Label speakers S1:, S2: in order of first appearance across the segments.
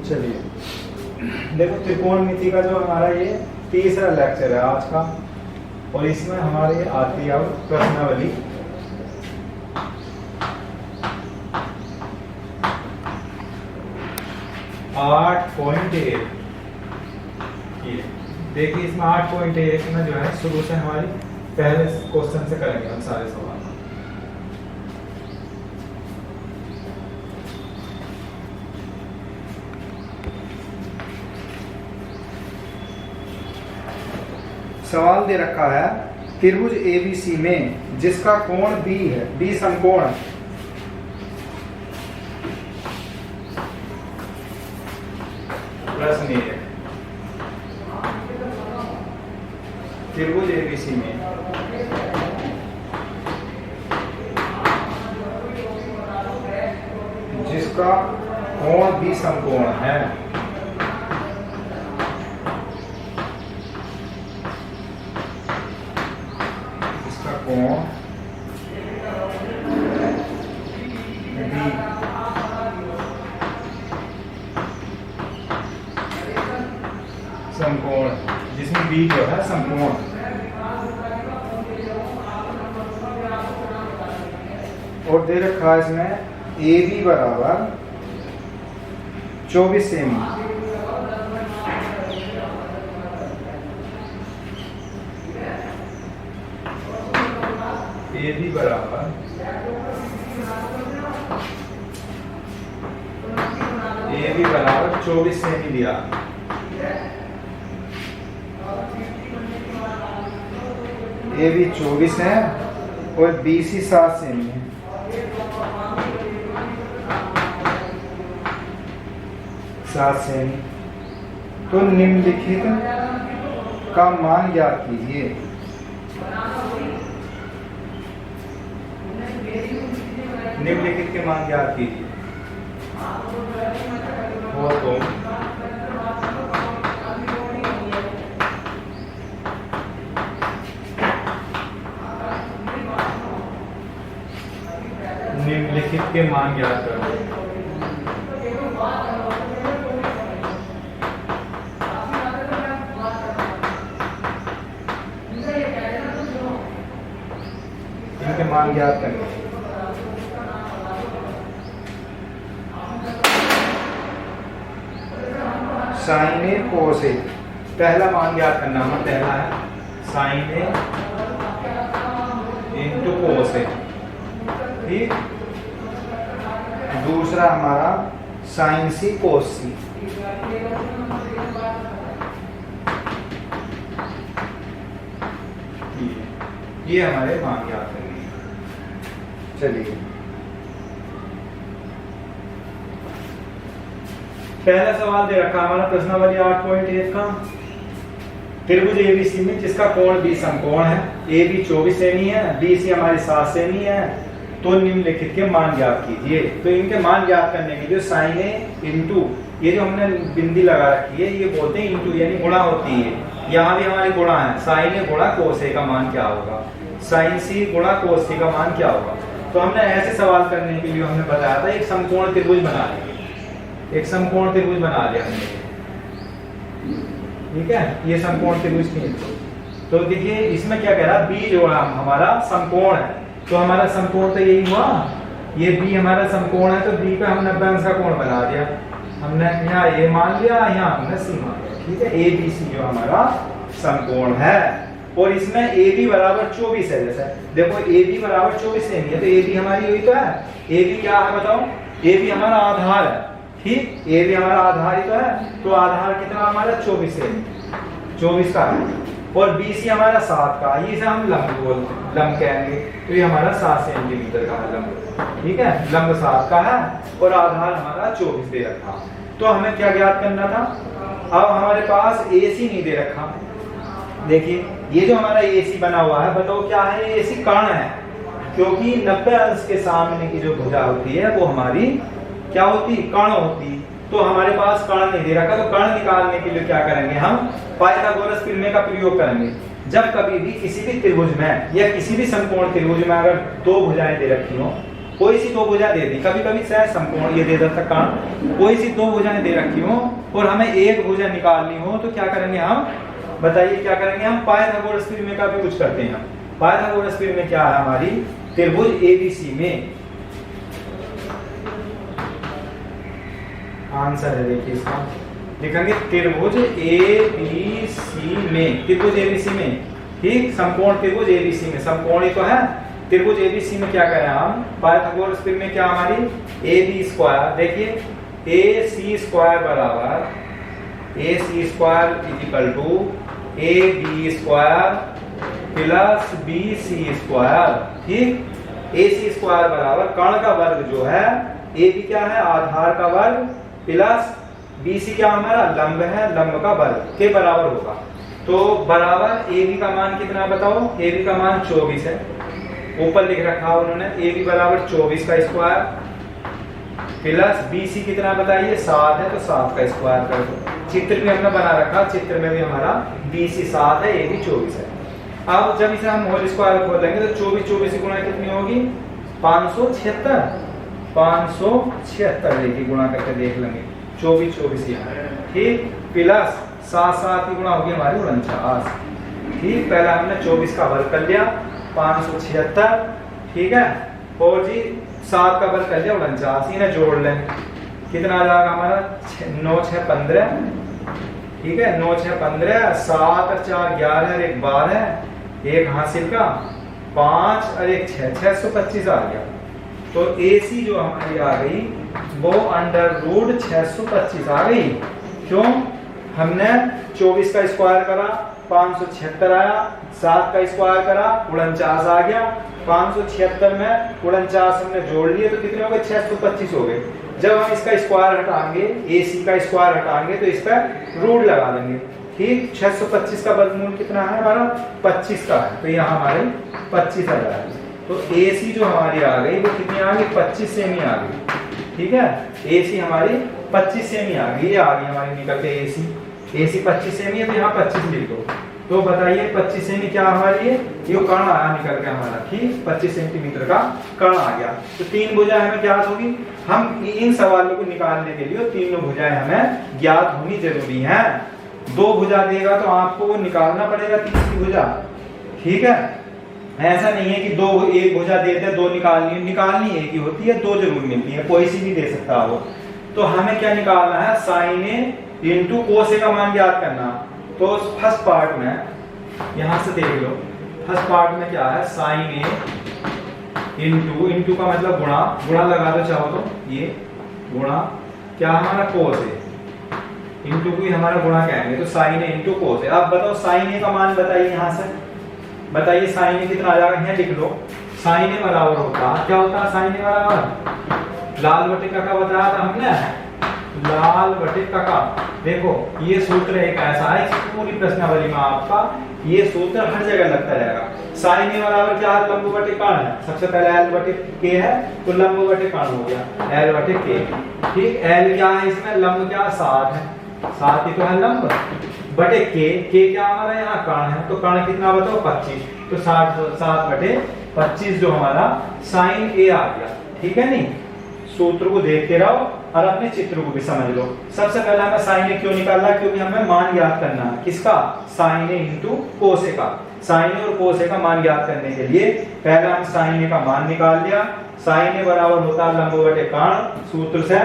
S1: चलिए देखो, त्रिकोणमिति का जो हमारा ये तीसरा लेक्चर है आज का, और इसमें हमारे आती है अब प्रश्नावली। आठ पॉइंट एक, देखिए इसमें 8.1 में जो है शुरू से हमारी पहले क्वेश्चन से करेंगे हम सारे सवाल। सवाल दे रखा है, त्रिभुज एबीसी में जिसका कोण बी है, बी समकोण है, प्रश्न ये, त्रिभुज एबीसी में जिसका कोण बी समकोण है, कोण बी समकोण, जिसमें बी जो है समकोण, और दे रखा है इसमें ए बी बराबर 24 सेमी, ए बी बराबर ए बी बराबर 24 सेमी दिया, ए बी 24 है और बी सी 7 सेमी है। तो निम्नलिखित का मान ज्ञात कीजिए। निम्नलिखित के मान ज्ञात कीजिए। हो तो निम्नलिखित के मान ज्ञात करो। इनके मान ज्ञात करें। साइन ए कोस ए, पहला मान ज्ञात करना हमें, पहला है साइन ए इंटू कोस ए, ठीक। दूसरा हमारा साइन सी कोस सी, ये हमारे मान ज्ञात करेंगे। चलिए पहला सवाल दे रखा हमारा प्रश्नावली 8.1 का, त्रिभुज एबीसी में जिसका कोण बी समकोण है, ए बी 24 सेमी है, बी सी हमारी 7 सेमी है, तो निम्नलिखित के मान ज्ञात कीजिए। तो इनके मान ज्ञात करने के लिए साइन ए इंटू, ये जो हमने बिंदी लगा रखी है ये बोलते हैं इंटू, यानी गुणा होती है। यहाँ भी हमारी गुणा है, साइन ए गुणा कोस ए का मान क्या होगा, साइन सी गुणा कोस सी का मान क्या होगा। तो हमने ऐसे सवाल करने के लिए हमने बताया था एक समकोण त्रिभुज बना लिया, एक समकोण त्रिभुज बना लिया हमने, ठीक है। ये समकोण त्रिभुज की, तो देखिए इसमें क्या कह रहा है, बी जो है हमारा समकोण है, तो हमारा समकोण तो यही हुआ, ये बी हमारा समकोण है, तो बी पे हमने 90 अंश का कोण बना दिया, हमने यहाँ ए मान लिया, यहाँ हमने सी मान लिया, ठीक है। ए बी सी जो हमारा समकोण है, और इसमें ए बी बराबर 24 है, जैसे देखो ए बी बराबर 24 सेमी है, तो ए बी हमारी यही तो है। ए बी क्या है बताओ, ए बी हमारा आधार है, ठीक। ए भी हमारा आधार ही तो है, तो आधार कितना हमारा 24 सेमी, 24 का है, और बी सी हमारा 7 का, ये से हम लंब बोलते हैं, लंब कहेंगे, तो ये हमारा 7 सेंटीमीटर का है लंब, ठीक है। लंब 7 का है और आधार हमारा 24 दे रखा। तो हमें क्या ज्ञात करना था, अब हमारे पास ए सी नहीं दे रखा, देखिए ये जो हमारा ए सी बना हुआ है, बताओ क्या है, ए सी कर्ण है, क्योंकि 90 अंश के सामने की जो भुजा होती है वो हमारी क्या होती, कर्ण होती। तो हमारे पास कर्ण नहीं दे रखा, तो कर्ण निकालने के लिए क्या करेंगे, हम पाइथागोरस प्रमेय का प्रयोग करेंगे। जब कभी भी किसी भी त्रिभुज में या किसी भी समकोण त्रिभुज में अगर दो भुजाएं दे रखी हो, कोई सी दो भुजा दे दी, कभी कभी शायद समकोण ये दे देता कारण, कोई सी दो भुजाएं दे रखी हो और हमें एक भुजा निकालनी हो तो क्या करेंगे हम, बताइए क्या करेंगे हम, पाइथागोरस प्रमेय का भी कुछ करते हैं। पाइथागोरस प्रमेय क्या है हमारी, त्रिभुज एबीसी में आंसर है, देखिए इसका लिखेंगे त्रिभुज एबीसी में, त्रिभुज एबीसी में, ठीक, समकोण त्रिभुज एबीसी में, समकोण ही तो है त्रिभुज एबीसी में। क्या करें हम, पाइथागोरस प्रमेय क्या हमारी, ए बी स्क्वायर, देखिए ए सी स्क्वायर बराबर A C square is equal to A B square plus B C square, ठीक, ए सी स्क्वायर बराबर कर्ण का वर्ग जो है, ए बी क्या है आधार का वर्ग प्लस बी सी क्या हमारा लंब है, लंब का वर्ग के बराबर होगा। तो बराबर ए बी का मान कितना बताओ, ए बी का मान 24 है, ऊपर लिख रखा है उन्होंने, ए बी बराबर 24 का स्क्वायर प्लस बी सी कितना बताइए 7 है, तो 7 का स्क्वायर कर दो। चित्र भी हमने बना रखा, चित्र में भी हमारा बी सी 7 है, ए बी 24 है। अब जब इसे हम होल स्क्वायर खोलेंगे तो 24 से गुणा कितनी होगी 576, 576 देखिए गुणा करके देख लेंगे, 24 यहाँ, ठीक, प्लस 7 की गुणा होगी हमारी 49, ठीक, पहला हमने 24 का वर्ग कर लिया 576, ठीक है, और जी 7 का वर्ग कर लिया 49, इन्हें जोड़ लें कितना आ जाएगा हमारा 9 6 15, ठीक है, 9 6 15, 7 और 4 11 और 1 12, एक हासिल का 5 और 1 6, 625 आ गया। तो AC जो हमारी आ गई वो √ 625 आ गई। क्यों, हमने 24 का स्क्वायर करा 576 आया, 7 का स्क्वायर करा 49 आ गया, 576 में 49 हमने जोड़ लिए तो कितने हो गए 625 हो गए। जब हम इसका स्क्वायर हटाएंगे, AC का स्क्वायर हटाएंगे तो इस पर रूट लगा देंगे, ठीक, 625 का वर्गमूल कितना है हमारा 25 का है, तो यहाँ हमारे 25 आ जाएगा। तो AC जो हमारी आ गई वो कितनी आ गई 25 सेमी आ गई, ठीक है, AC हमारी 25 सेमी आ गई, ये आ गई हमारी निकल के AC 25 सेमी है, तो यहाँ 25 लिख दो। तो बताइए 25 सेमी क्या हमारी है, ये कर्ण आया निकल के हमारा, ठीक, 25 सेंटीमीटर का कर्ण आ गया। तो 3 भुजाएं हमें ज्ञात होगी, हम इन सवालों को निकालने के लिए तीनों भुजाएं हमें ज्ञात होनी जरूरी है। 2 भुजा देगा तो आपको वो निकालना पड़ेगा तीसरी भुजा, ठीक है, ऐसा नहीं है कि एक भुजा देते 2 निकालनी एक ही होती है, 2 जरूर मिलती है, कोई सी भी दे सकता हो। तो हमें क्या निकालना है, साइन ए इंटू कोस ए का मान ज्ञात करना। तो फर्स्ट पार्ट में यहां से देख लो, फर्स्ट पार्ट में क्या है साइन ए इंटू का मतलब गुणा लगा दो चाहो तो, ये गुणा क्या हमारा कोस ए, इंटू को ही हमारा गुणा कहेंगे, तो साइन ए इंटू कोस ए। अब बताओ साइन ए का मान बताइए, यहां से बताइए साइन ए कितना आ जाएगा, यहाँ लिख लो, साइन ए बराबर होता क्या होता है, साइन ए बराबर लाल बटे का बताया था हमने, लाल बटे का। देखो ये सूत्र एक ऐसा है, पूरी प्रश्नावली में आपका ये सूत्र हर जगह लगता रहेगा। साइन ए बराबर क्या है, लंब बटे कर्ण है, सबसे पहले एल बटे के है, तो लंब बटे कर्ण हो गया एल बटे के, ठीक, एल क्या है इसमें, लंब क्या 7 है, 7 ही तो है लंब, बटे के क्या हमारा यहाँ कर्ण है, तो कर्ण कितना बताओ 25, तो 7 बटे 25 जो हमारा साइन ए आ गया, ठीक है। नहीं, सूत्र को देखते रहो और अपने चित्र को भी समझ लो। सबसे पहले हमें साइन ए क्यों निकालना, क्योंकि हमें मान ज्ञात करना है, किसका, साइन ए इंटू कोस ए का। साइन ए और कोस ए का मान ज्ञात करने के लिए पहले हम साइन ए का मान निकाल लिया, साइन ए बराबर होता है लंब बटे कर्ण, सूत्र से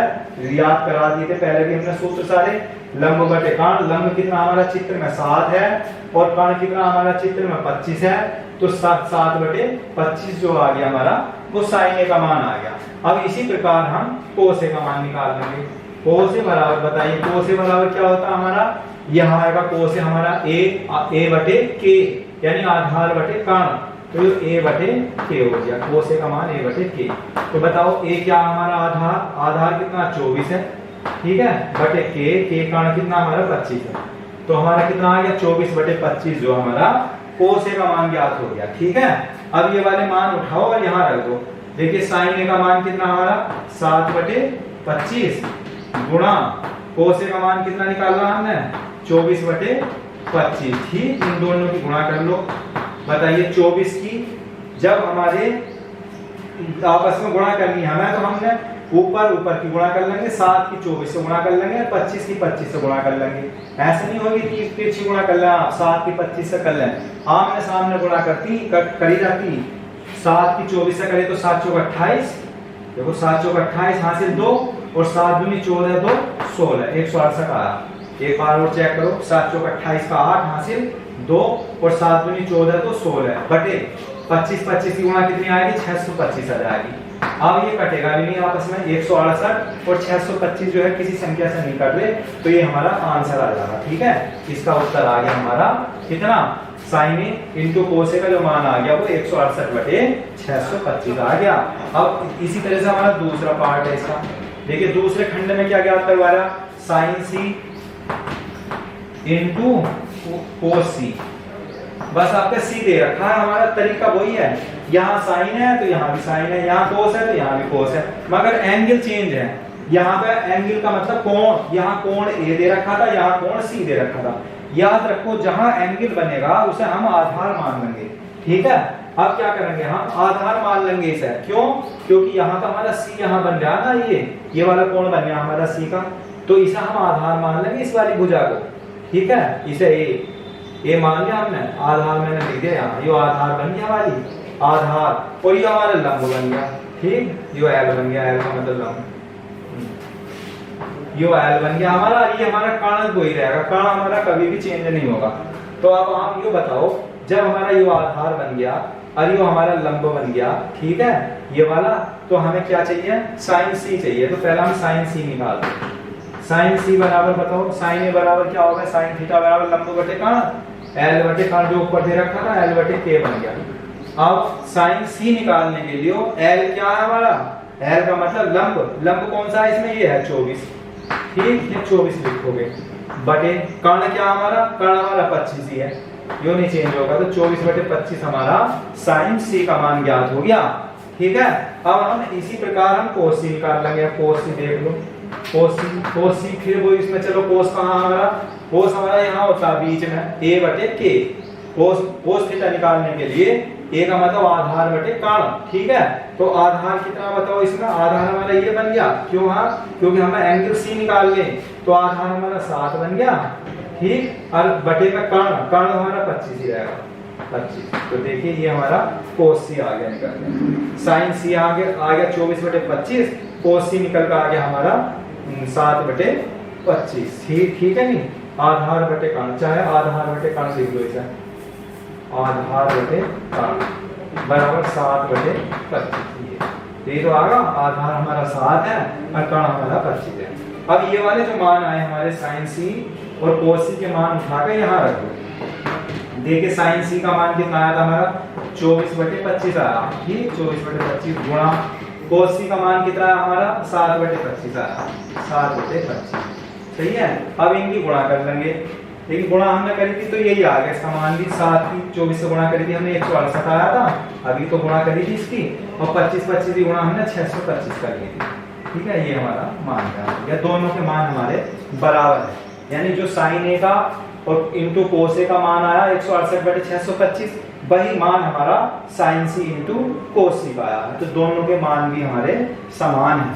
S1: याद करा दिए थे पहले भी हमने सूत्र सारे, लंब बटे कर्ण, लंब कितना हमारा चित्र में 7 है और कर्ण कितना हमारा चित्र में 25 है, तो 7 बटे 25 जो आ गया हमारा वो साइन ए का मान आ गया। अब इसी प्रकार हम कोस ए का मान निकाल लेंगे। कोस ए बराबर बताइए, कोस ए बराबर क्या होता है हमारा, यहाँ आएगा कोस ए हमारा ए बटे के, यानी आधार बटे कर्ण, तो ए बटे के हो गया, कोस ए का मान ए बटे के। तो बताओ ए क्या हमारा आधार कितना 24 है, ठीक है, बटे के कर्ण कितना हमारा 25 है, तो हमारा कितना आ गया 24 बटे 25 जो हमारा कोस ए का मान ज्ञात हो गया, ठीक है। अब ये वाले मान उठाओ और यहाँ रख दो, देखिए साइन ए का मान कितना हमारा 7 बटे 25 गुणा कोस ए का मान कितना निकालना हमने 24 बटे 25, ठीक, इन दोनों की गुणा कर लो। बताइए 24 की जब हमारे आपस में गुणा करनी है हमें, तो हमने ऊपर की गुणा कर लेंगे, 7 की 24 से गुणा कर लेंगे, 25 की 25 से गुणा कर लेंगे। ऐसे नहीं होगी कि तिरछी गुणा कर लें आप, 7 की 25 से कर लें, आमने सामने गुणा करी जाती। 7 की 24 से करें तो 7 चौक 28, देखो 7 चौक 28 हासिल 2 और 7 दूनी 14 2 16, 168 आया। एक बार और चेक करो, 7 चौक 28 का 8 हासिल 2 और 7 दूनी 14 तो 16 बटे 25 की गुणा कितनी आएगी, 625 आ जाएगी। अब ये कटेगा भी नहीं आपस में, 168 और 625 जो है किसी संख्या से नहीं कट रहे, तो ये हमारा आंसर आ जाएगा। ठीक है, इसका उत्तर आ गया हमारा कितना, साइन ए इंटू कोस ए का जो मान आ गया वो 168 बटे 625 आ गया। अब इसी तरह से हमारा दूसरा पार्ट है इसका, देखिए दूसरे खंड में क्या ज्ञात करवा रहा, साइन सी इंटू कोस सी। बस आपका सी दे रखा है, हमारा तरीका वही है, यहाँ साइन है तो यहाँ भी साइन है, यहाँ कोस है तो यहाँ भी कोस है, मगर एंगल चेंज है। यहाँ पे एंगल का मतलब कोण, यहाँ कोण ए दे रखा था, यहाँ कोण सी दे रखा था। याद रखो जहां एंगल बनेगा उसे हम आधार मान लेंगे। ठीक है, अब क्या करेंगे, हम आधार मान लेंगे इसे। क्यों, क्योंकि यहाँ का हमारा सी यहाँ बन रहा ना, ये वाला कोण बन गया हमारा सी का, तो इसे हम आधार मान लेंगे इस वाली भुजा को। ठीक है, इसे ए मान लिया हमने, आधार मैंने लिख दिया यहाँ, ये आधार बन गया हमारी आधार, और ये हमारा लंब बन गया। ठीक, यो एल बन गया, एल का मतलब लंब, यो एल बन गया हमारा। ये हमारा कर्ण वही रहेगा, कर्ण हमारा कभी भी चेंज नहीं होगा। तो अब आप ये बताओ, जब हमारा यो आधार बन गया और यो हमारा लंब बन गया, ठीक है ये वाला, तो हमें क्या चाहिए, साइन सी चाहिए। तो पहला हम साइन सी निकालते हैं। साइन सी बराबर बताओ, साइन ए बराबर क्या होगा, साइन थीटा बराबर लंब बटे कर्ण, एल बटे कर्ण जो ऊपर दे रखा था, एल बटे के बन गया। अब साइन सी निकालने के लिए एल क्या है हमारा, एल का मतलब लंब, लंब कौन सा है इसमें, ये है 24। ठीक, ये 24 लिखोगे, बटे कर्ण क्या हमारा, कर्ण हमारा 25 ही है, यो नहीं चेंज होगा, तो 24 बटे 25 हमारा साइन सी का मान ज्ञात हो गया। ठीक है, अब हम इसी प्रकार हम कोस सी निकाल लेंगे। कोस सी देख लो, कोस सी फिर वो इसमें, चलो कोस कहाँ हमारा, कोस हमारा यहाँ होता है बीच में, ए बटे के। कोस थीटा निकालने के लिए ए का मतलब आधार बटे कर्ण। ठीक है, तो आधार कितना बताओ इसका, आधार हमारा ये बन गया, क्यों, हाँ क्योंकि हमें एंगल सी निकाल ले, तो आधार हमारा 7 बन गया। ठीक, और बटे में कर्ण, कर्ण हमारा 25 ही रहेगा, 25। तो देखिए ये हमारा कोस सी आ गया निकल गया, साइन सी आ गया 24 बटे 25, कोस सी निकल कर आ गया हमारा 7 बटे 25। ठीक है नहीं, आधार बटे कर्ण, चाहे आधार बटे कर्ण लिख दो इसे, आधार बटे कर्ण बराबर 7 बटे 25। ये तो आगा, आधार हमारा 7 है और कर्ण हमारा 25 है। अब ये वाले जो मान आए हमारे साइन सी और कोस सी के मान उठाकर यहाँ रखो। देखिए साइन सी का मान कितना आया था हमारा, 24 बटे 25 आया। ठीक, 24 बटे 25 गुणा कोस सी का मान कितना है हमारा, 7 बटे 25 आया, 7 बटे 25। सही है, अब इनकी गुणा कर लेंगे। लेकिन गुणा हमने करी थी तो यही आ गया, इसका मान भी 7 की 24 से गुणा करी थी हमने, 168 आया था, अभी तो गुणा करी थी इसकी, और 25 की गुणा हमने 625 कर ली थी। ठीक है, ये हमारा मान है, दोनों के मान हमारे बराबर है, यानी जो साइन ए का और इंटू कोस ए का मान आया 168 बटे 625, वही मान हमारा साइन सी इंटू कोस सी का आया है, तो दोनों के मान भी हमारे समान है।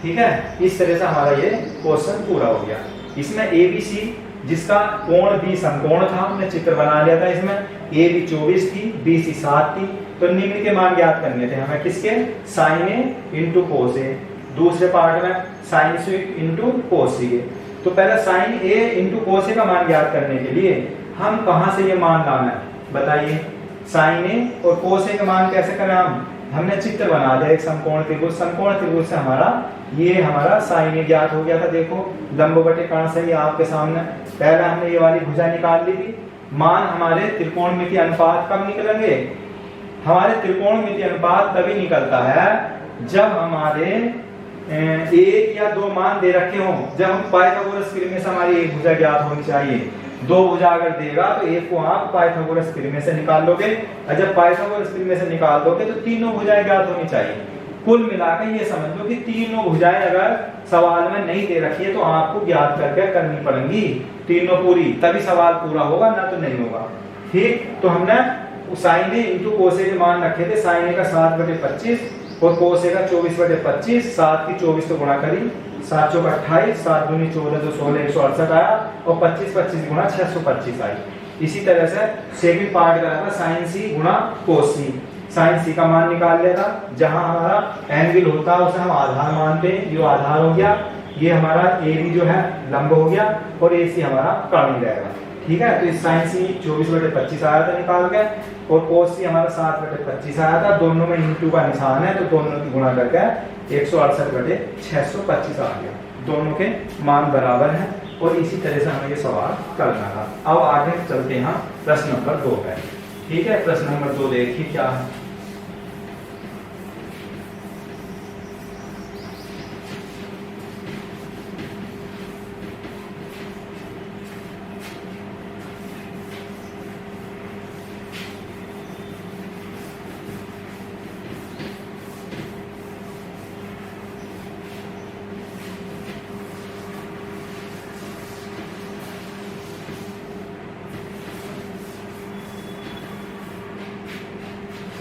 S1: ठीक है, इस तरह से हमारा ये क्वेश्चन पूरा हो गया। इसमें ए बी सी जिसका कोण भी समकोण था, हमने चित्र बना लिया था इसमें, ए बी 24 थी, बी सी 7 थी, तो निम्न के मान ज्ञात करने थे हमें, किसके, साइन ए इंटू कोस ए, दूसरे पार्ट में साइन सी इंटू कोस सी ए। तो पहले साइन ए इंटू कोस ए का मान ज्ञात करने के लिए हम कहां से ये मान लाना है बताइए, साइन ए और कोस ए का मान कैसे करें हमने चित्र बना दिया एक समकोण त्रिभुज, समकोण त्रिभुज से हमारा साइन ए ज्ञात हो गया था। देखो लंब बटे कर्ण से ही आपके सामने, पहले हमने ये वाली भुजा निकाल ली थी। मान हमारे त्रिकोणमिति अनुपात कब निकलेंगे, हमारे त्रिकोणमिति अनुपात तभी निकलता है जब हमारे एक या दो मान दे रखे हों। जब हम पाइथागोरस प्रमेय से हमारी एक भुजा ज्ञात होनी चाहिए, दो भुजा अगर देगा तो एक को आप पाइथागोरस प्रमेय से निकाल लोगे, और जब पाइथागोरस प्रमेय से निकाल दोगे तो तीनों भुजाएं ज्ञात होनी चाहिए। कुल मिलाकर ये समझ लो कि तीनों भुजाएं अगर सवाल में नहीं दे रखी है तो आपको ज्ञात करके करनी पड़ेंगी तीनों पूरी, तभी सवाल पूरा होगा, ना तो नहीं होगा। ठीक, तो हमने साइन ए इंटू कोस ए के मान रखे थे, साइन ए का 7 बटे 25 और कोस ए का 24/25, 7 की 24 तो गुणा करी, 7 चौक 28, 7 दूनी 14 तो 16, 168 आया, और 25 25 गुणा 625 आई। इसी तरह से सेकंड पार्ट करा था साइन सी गुणा कोस सी। साइन सी का मान निकाल लिया था, जहां हमारा एंगल होता है उसे हम आधार मानते हैं, ये आधार हो गया, ये हमारा ए बी जो है लंब हो गया, और ए सी हमारा कर्ण ही रहेगा। ठीक है, तो इस साइन सी 24/25 आया था निकाल के, और कोस सी हमारा 7/25 आया था। दोनों में इंटू का निशान है तो दोनों की गुणा करके 168/625 आ गया। दोनों के मान बराबर हैं, और इसी तरह से हमें ये सवाल करना था। अब आगे चलते हैं प्रश्न नंबर 2 पे। ठीक है, प्रश्न नंबर 2 देखिए क्या है।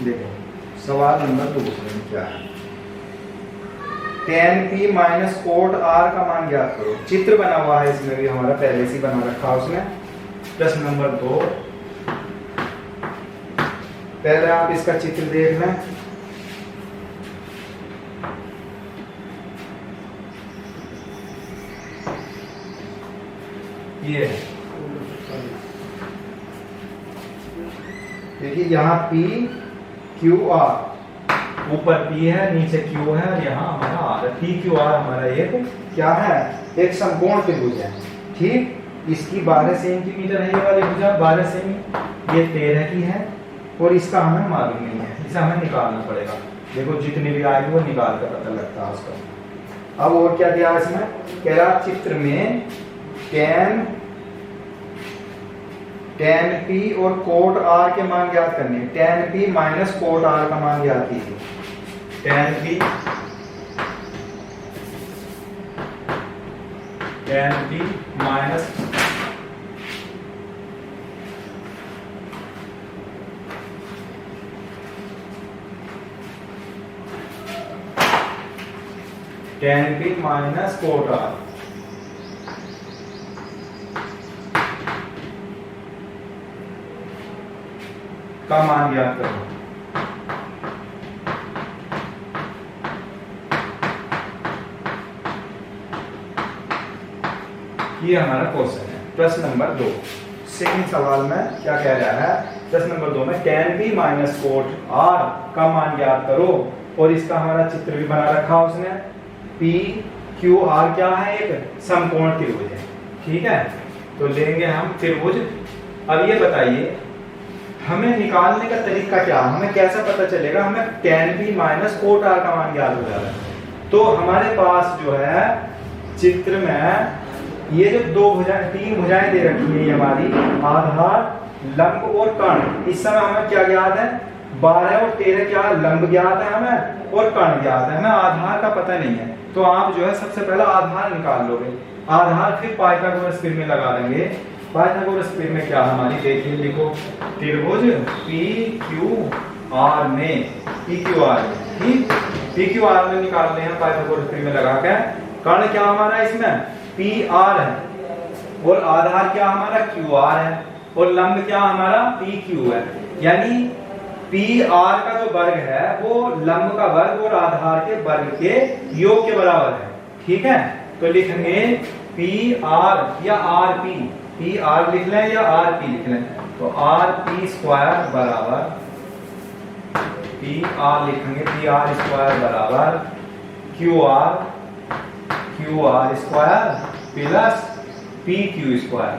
S1: देखो सवाल नंबर 2 में क्या है, tan p minus cot r का मान ज्ञात करो। चित्र बना हुआ है इसमें भी, हमारा पहले से बना रखा है उसमें। प्रश्न नंबर 2, पहले आप इसका चित्र देख लें। ये देखिए, यहाँ p क्यू आर, ऊपर P है नीचे Q है, और यहाँ हमारा R है। P Q R हमारा एक क्या है, एक समकोण त्रिभुज है। ठीक, इसकी 12 सेंटीमीटर है ये वाली भुजा, 12 सेमी, ये 13 की है, और इसका हमें मालूम नहीं है, इसे हमें निकालना पड़ेगा। देखो जितनी भी आएगी वो निकाल कर पता लगता है उसका। अब और क्या दिया इसमें, कह रहा चित्र में tan p और कोट r के मान ज्ञात करने। tan p minus cot r का मान ज्ञात कीजिए। tan p minus tan p minus cot r का मान ज्ञात करो। ये हमारा क्वेश्चन है, प्रश्न नंबर 2। सेकंड सवाल में क्या कह रहा है, प्रश्न नंबर 2 में tan p minus cot r का मान ज्ञात करो, और इसका हमारा चित्र भी बना रखा उसने। p q r क्या है, एक समकोण त्रिभुज है। ठीक है, तो लेंगे हम त्रिभुज। अब ये बताइए हमें निकालने का तरीका क्या है, हमें कैसा पता चलेगा हमें tan p minus cot r का मान ज्ञात हो जा रहा है। तो हमारे पास जो है चित्र में ये जो 3 भुजाएं दे रखी है, ये हमारी आधार, लंब और कर्ण। इस समय हमें क्या ज्ञात है, 12 और 13 क्या लंब ज्ञात है हमें, और कर्ण ज्ञात है, हमें आधार का पता नहीं है। तो आप जो है सबसे पहले आधार निकाल लोगे, आधार फिर पाइथागोरस थ्योरम में लगा देंगे। पाइथागोरस थ्योरम में क्या हमारी देखिए, लिखो त्रिभुज PQR में, PQR में, ठीक, PQR में निकालते हैं पाइथागोरस थ्योरम में लगा के। कर्ण क्या हमारा इसमें PR है, और आधार क्या हमारा QR है, और लंब क्या हमारा PQ है। यानी PR का जो वर्ग है वो लंब का वर्ग और आधार के वर्ग के योग के बराबर है। ठीक है, तो लिखेंगे PR या RP, PR लिख लें या RP लिख लें, तो RP स्क्वायर बराबर PR लिखेंगे, PR स्क्वायर बराबर QR square plus PQ square.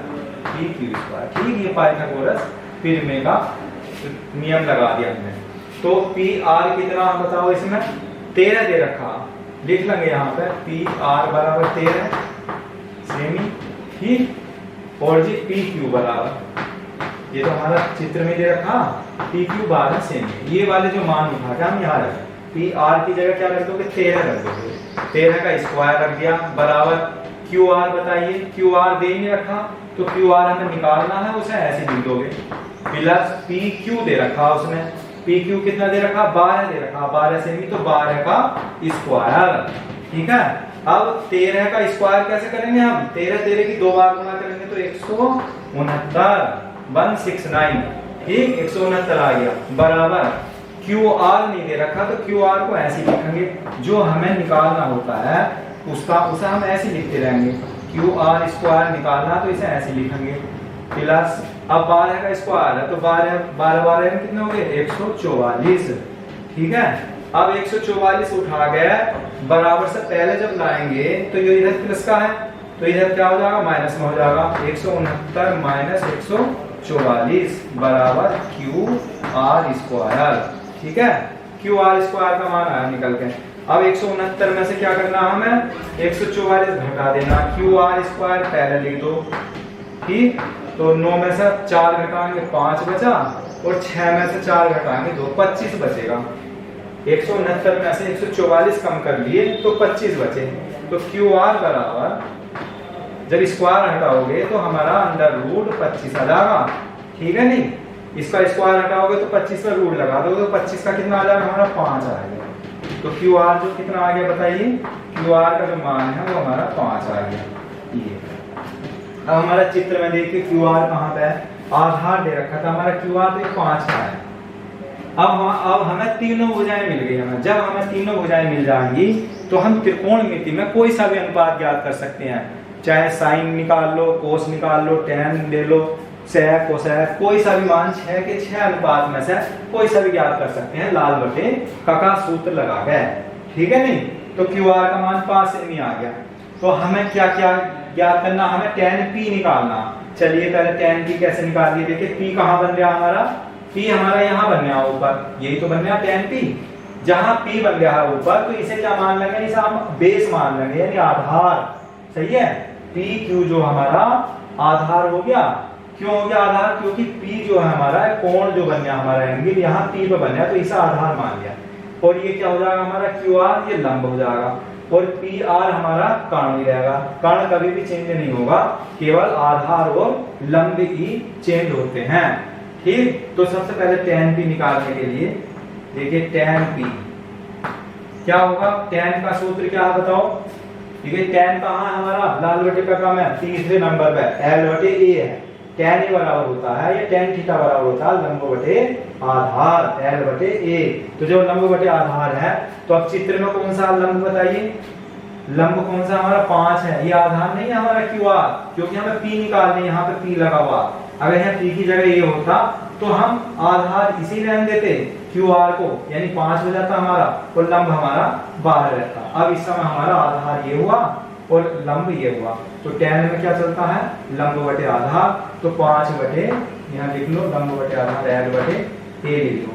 S1: ठीक, ये पाइथागोरस थ्योरम का नियम लगा दिया हमने। तो PR कितना बताओ, इसमें 13 दे रखा, लिख लेंगे यहाँ पे PR बराबर 13 सेमी। ठीक, और जी PQ बराबर, ये तो हमारा चित्र में दे रखा, PQ 12 सेमी। ये वाले जो मान उठा के हम यहाँ रखें, PR की जगह क्या रख दोगे, 13 रख दोगे, 13 का स्क्वायर रख दिया, बराबर QR बताइए, QR दे नहीं रखा तो QR हमें निकालना है, उसे ऐसे लिख दोगे, प्लस PQ दे रखा उसने, पी क्यू कितना दे रखा, 12 दे रखा, 12 सेमी तो 12 का स्क्वायर, ठीक है। अब 13 का स्क्वायर कैसे करेंगे हम, 13 की 2 बार गुणा करेंगे तो 169 169, ठीक, 169 आ गया, बराबर क्यू आर नहीं दे रखा तो क्यू आर को ऐसे लिखेंगे, जो हमें निकालना होता है उसे हम ऐसे लिखते रहेंगे, क्यू आर स्क्वायर निकालना तो इसे ऐसे लिखेंगे, प्लस अब 12 का स्क्वायर है तो 12 में कितने हो गए, 144, ठीक है। अब 144 उठा गया, बराबर से पहले जब लाएंगे तो ये इधर प्लस का है तो इधर क्या हो जाएगा, माइनस में हो जाएगा, 169 माइनस 144 बराबर क्यू आर स्क्वायर, ठीक है। क्यू आर स्क्वायर का मान आया निकल के। अब 169 में से क्या करना हमें, 144 घटा देना, क्यू आर स्क्वायर पहले लिख दो, ठीक, तो 9 में से 4 घटाएंगे 5 बचा, और 6 में से 4 घटाएंगे 2, 25 बचेगा। 169 में से 144 कम कर लिए तो 25 बचे, तो क्यू आर बराबर जब स्क्वायर हटाओगे तो हमारा अंडर रूट 25 आ जाएगा, ठीक है। नहीं, इसका स्क्वायर हटाओगे तो 25 में रूट लगा दोगे तो 25 का कितना आ जाएगा, हमारा 5 आएगा। तो क्यू आर जो कितना आ गया बताइए, क्यू आर का जो मान है वो हमारा 5 आ गया। ये अब हमारा चित्र में देखिए क्यू आर कहाँ पे है, आधार दे रखा था हमारा क्यू आर तो 5 का है। अब हमें तीनों भुजाएं मिल गई, हमें जब हमें तीनों भुजाएं मिल जाएंगी तो हम त्रिकोणमिति में कोई सा भी अनुपात ज्ञात कर सकते हैं, चाहे साइन निकाल लो, कोस निकाल लो, टेन ले लो, सेक कोसेक, कोई सा भी मान 6 के 6 अनुपात में से कोई सा भी ज्ञात कर सकते हैं लाल बटे का सूत्र लगा के, ठीक है। नहीं तो क्यू आर का मान 5 सेमी आ गया, तो हमें क्या क्या ज्ञात करना, हमें tan p निकालना। चलिए पहले tan p कैसे निकाल दिए, देखिए p कहाँ बन गया हमारा, p हमारा यहाँ बन गया ऊपर, यही तो बन गया tan p। जहां p बन गया है ऊपर तो इसे क्या मान लेंगे, इसे हम बेस मान लेंगे यानी आधार, सही है। p q जो हमारा आधार हो गया, क्यों हो गया आधार, क्योंकि p जो है हमारा कोण जो बन गया हमारा एंगल यहाँ p पे बन गया तो इसे आधार मान लिया, और ये क्या हो जाएगा हमारा क्यू आर, ये लंब हो जाएगा, और पी आर हमारा कर्ण ही रहेगा। कर्ण कभी भी चेंज नहीं होगा, केवल आधार और लंब ही चेंज होते हैं, ठीक। तो सबसे पहले tan p निकालने के लिए देखिए tan p क्या होगा, tan का सूत्र क्या है बताओ, ठीक है। tan कहाँ है हमारा, लाल बटे का कम है, तीसरे नंबर पे l बटे a है, tan ही बराबर होता है, ये tan थीटा बराबर होता है लंब बटे आधार l बटे a। तो जो लंब बटे आधार है तो अब चित्र में कौन सा लंब बताइए, लंब कौन सा हमारा 5 है, ये आधार नहीं है हमारा क्यू आर, क्योंकि हमें p निकालने, यहाँ पे p लगा हुआ, अगर यहाँ p की जगह ये होता तो हम आधार इसी लेन देते क्यू आर को, यानी 5 हो जाता हमारा और लंब हमारा 12 रहता। अब इस समय हमारा आधार ये हुआ और लंब ये हुआ, तो tan में क्या चलता है, लंब बटे आधार, तो 5 बटे यहाँ लिख लो, लंब बटे आधार l बटे a लिख लो,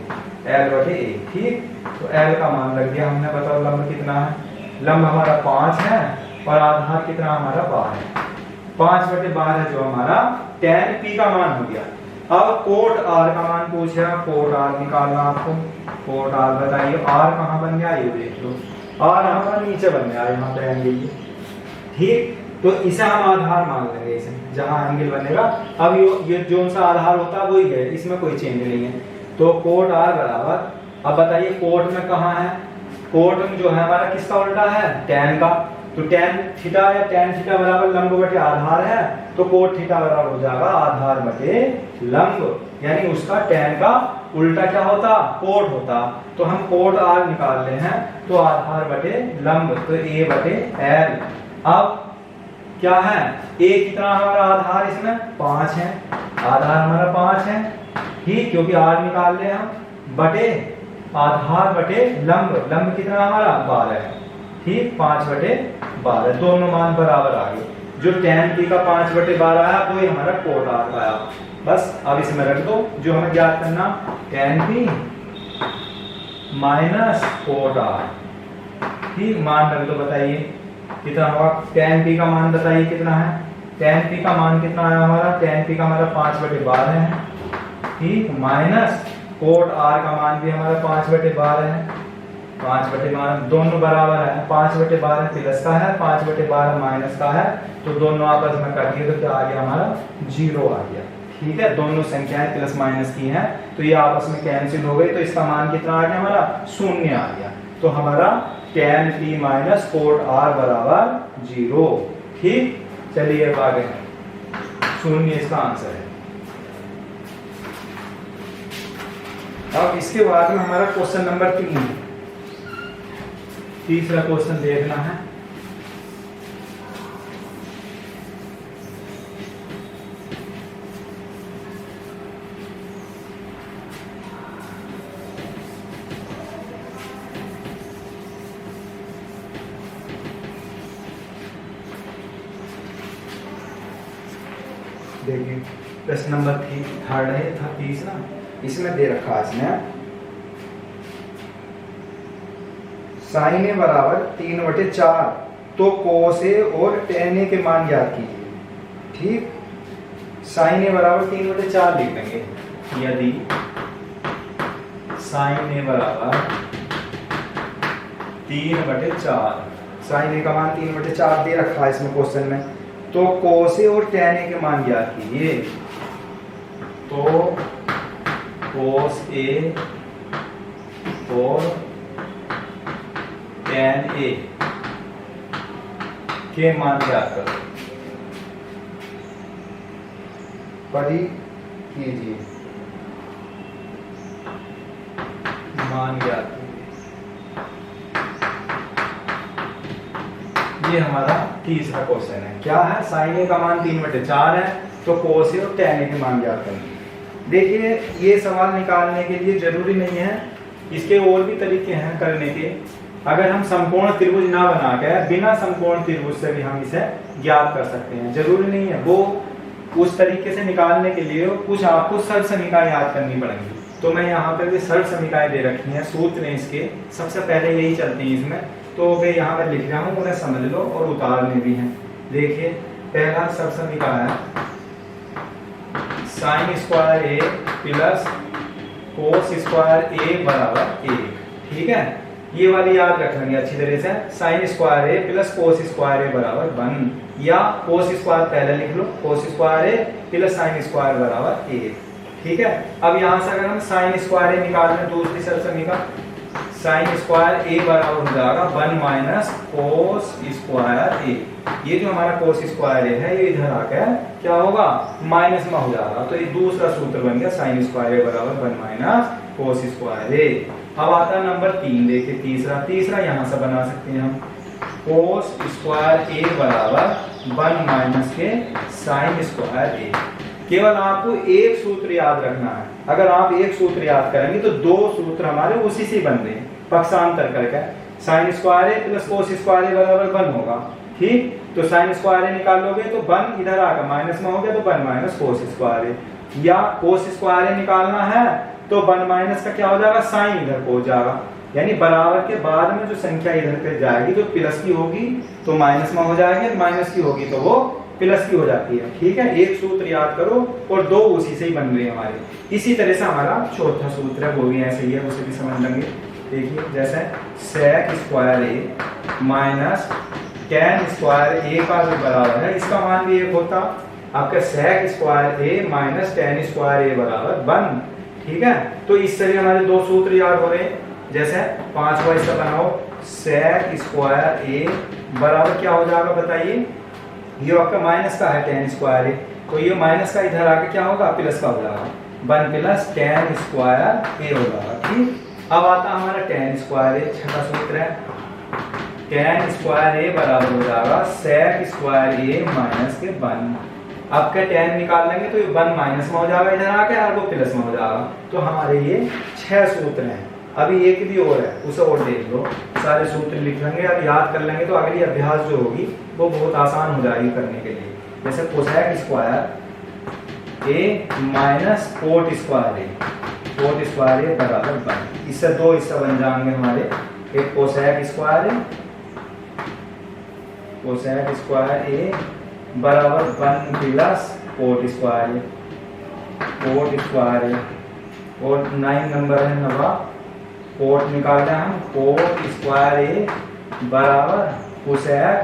S1: l बटे a, ठीक। तो l का मान लग गया, हमने बताओ लंब कितना है, लंब हमारा 5 है और आधार कितना हमारा 12 है, 5 बटे 12 जो हमारा tan p का मान हो गया। अब कोट r का मान पूछ रहा, कोट r निकालना आपको, कोट r बताइए r कहाँ बन गया, ये देख लो, r हमारा नीचे बन गया यहाँ पे एंगल, ठीक। तो इसे हम आधार मान लेंगे, इसे जहां एंगल बनेगा। अब ये जो सा आधार होता है वही है, इसमें कोई चेंज नहीं है। तो कोट r बराबर, अब बताइए कोट में कहाँ है, कोट में जो है हमारा किसका उल्टा है, tan का, तो tan थीटा या tan थीटा बराबर लंब बटे आधार है, तो कोट थीटा बराबर हो जाएगा आधार बटे लंब, यानी उसका tan का उल्टा क्या होता, कोट होता। तो हम कोट r निकाल रहे हैं, तो आधार बटे लंब, तो a बटे l। अब क्या है, a कितना हमारा आधार, इसमें 5 है, आधार हमारा 5 है, ठीक, क्योंकि r निकाल रहे हम, बटे आधार बटे लंब, लंब कितना हमारा 12 है, ठीक, 5 बटे 12, दोनों मान बराबर आ गए। जो tan p का 5 बटे 12 है वही हमारा कोट r का आया। बस अब इसमें रख दो, जो हमें ज्ञात करना tan p minus cot r, ठीक, मान रख दो, बताइए कितना होगा, tan p का मान बताइए कितना है, tan p का मान कितना है हमारा, tan p का हमारा 5 बटे 12 है, ठीक, माइनस कोट r का मान भी हमारा 5 बटे 12 है, 5 बटे 12 दोनों बराबर है, 5 बटे 12 प्लस का है, 5 बटे 12 माइनस का है, तो दोनों आपस में कर दिए तो क्या आ गया हमारा 0 आ गया, ठीक है, दोनों संख्याएं प्लस माइनस की हैं, तो ये आपस में कैंसिल हो गई, तो इसका मान कितना आ गया हमारा 0 आ गया। तो हमारा tan t minus cot r बराबर 0। ठीक, चलिए अब आगे 0 इसका आंसर है। अब इसके बाद में हमारा क्वेश्चन नंबर 3, तीसरा क्वेश्चन देखना है। देखिए प्रश्न नंबर 3 है था तीसरा, इसमें दे रखा है इसमें साइन ए बराबर 3/4, तो कोस ए और टेन ए के मान ज्ञात कीजिए। ठीक, साइन ए बराबर 3/4 लिख लेंगे। यदि साइन ए बराबर 3/4, साइन ए का मान 3/4 दे रखा है इसमें क्वेश्चन में, तो कोस ए और टेन ए के मान ज्ञात कीजिए। तो कोस ए और टेन ए के मान ज्ञात करो, पढ़ी कीजिए, मान ज्ञात कीजिए। ये हमारा तीसरा क्वेश्चन है। क्या है, साइन ए का मान 3/4 है, तो कोस ए और टेन ए के मान ज्ञात करेंगे। देखिए ये सवाल निकालने के लिए जरूरी नहीं है, इसके और भी तरीके हैं करने के। अगर हम समकोण त्रिभुज ना बनाकर बिना समकोण त्रिभुज से भी हम इसे ज्ञात कर सकते हैं, जरूरी नहीं है। वो उस तरीके से निकालने के लिए कुछ आपको सरल समीकरण याद करनी पड़ेंगी। तो मैं यहाँ पर भी सरल समीकरण दे रखी है, सूत्र हैं इसके, सबसे पहले यही चलते हैं इसमें। तो वे यहाँ पर लिख रहा हूँ, उन्हें समझ लो और उतारने भी हैं। देखिए पहला सरल समीकरण है साइन स्क्वायर ए प्लस कोस स्क्वायर ए बराबर 1। ठीक है, ये वाली याद रख लेंगे अच्छी तरह से। साइन स्क्वायर ए प्लस कोस स्क्वायर ए बराबर 1, या कोस स्क्वायर पहले लिख लो, कोस स्क्वायर ए प्लस साइन स्क्वायर बराबर 1। ठीक है, अब यहाँ से अगर हम साइन स्क्वायर ए निकाल लें, दूसरी सरल समीकरण साइन स्क्वायर ए बराबर हो जाएगा 1 माइनस कोस स्क्वायर ए। ये जो हमारा कोस स्क्वायर ए है, ये इधर आकर क्या होगा, माइनस में हो जाएगा। तो ये दूसरा सूत्र बन गया साइन स्क्वायर ए बराबर 1 माइनस कोस स्क्वायर ए। अब आता है नंबर 3, देखिए तीसरा यहाँ से बना सकते हैं हम, कोस स्क्वायर ए बराबर 1 माइनस के साइन स्क्वायर ए। केवल आपको एक सूत्र याद रखना है। अगर आप एक सूत्र याद करेंगे तो दो सूत्र हमारे उसी से बन रहे हैं, पक्षांतर करके। साइन स्क्वायर ए प्लस कोस स्क्वायर ए बराबर 1 होगा। ठीक, तो साइन स्क्वायर ए निकाल लोगे तो 1 इधर आकर माइनस में हो गया, तो 1 माइनस कोस स्क्वायर ए। या कोस स्क्वायर ए निकालना है तो 1 माइनस का क्या हो जाएगा, साइन इधर पहुंच जाएगा। यानी बराबर के बाद में जो संख्या इधर पे जाएगी तो प्लस की होगी तो माइनस में हो जाएगी, माइनस की होगी तो वो प्लस की हो जाती है। ठीक है, एक सूत्र याद करो और दो उसी से ही बन रहे हैं हमारे। इसी तरह से हमारा चौथा सूत्र है, वो भी ऐसे ही है, उसे भी समझ लेंगे। देखिए जैसे सेक स्क्वायर ए माइनस टेन स्क्वायर ए का भी बराबर है, इसका मान भी एक होता आपका सेक स्क्वायर ए माइनस टेन स्क्वायर ए बराबर 1। ठीक है, तो इससे भी हमारे दो सूत्र याद हो रहे हैं। जैसे पांचवा इसका बनाओ, सेक स्क्वायर ए बराबर क्या हो जाएगा बताइए, ये आपका माइनस का है टेन स्क्वायर ए, तो ये माइनस का इधर आके क्या होगा, प्लस का हो जाएगा, 1 प्लस टेन स्क्वायर ए हो जाएगा। ठीक, अब आता हमारा टेन स्क्वायर ए, छठा सूत्र है, टेन स्क्वायर ए बराबर हो जाएगा सेक स्क्वायर ए माइनस के 1। अब क्या टेन निकाल लेंगे तो ये 1 माइनस में हो जाएगा इधर आके, और वो प्लस में हो जाएगा। तो हमारे ये 6 सूत्र हैं। अभी एक भी और है, उसे और देख लो, सारे सूत्र लिख लेंगे, अब याद कर लेंगे तो अगली अभ्यास जो होगी वो बहुत आसान हो जाएगी करने के लिए। जैसे कोसेक स्क्वायर ए माइनस कोट स्क्वायर ए, कोट स्क्वायर ए बराबर 1। इससे दो हिस्सा बन जाएंगे हमारे, एक कोसेक स्क्वायर ए, कोसेक स्क्वायर ए बराबर 1 प्लस कोट स्क्वायर ए, कोट स्क्वायर ए। और 9 नंबर है नवा, कोट निकाल रहे हैं हम, कोट स्क्वायर ए बराबर कोसेक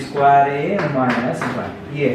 S1: स्क्वायर ए माइनस 1। ये